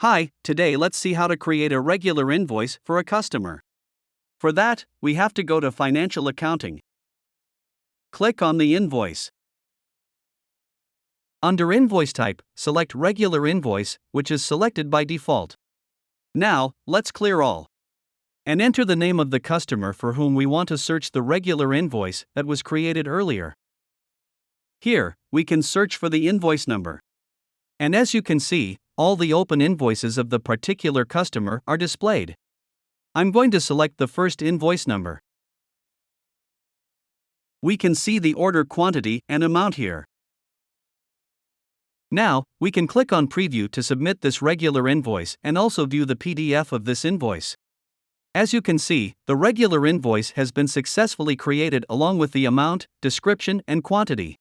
Hi, today let's see how to create a regular invoice for a customer. For that, we have to go to Financial Accounting. Click on the invoice. Under Invoice Type, select Regular Invoice, which is selected by default. Now, let's clear all. And enter the name of the customer for whom we want to search the regular invoice that was created earlier. Here, we can search for the invoice number. And as you can see, all the open invoices of the particular customer are displayed. I'm going to select the first invoice number. We can see the order quantity and amount here. Now, we can click on Preview to submit this regular invoice and also view the PDF of this invoice. As you can see, the regular invoice has been successfully created along with the amount, description, and quantity.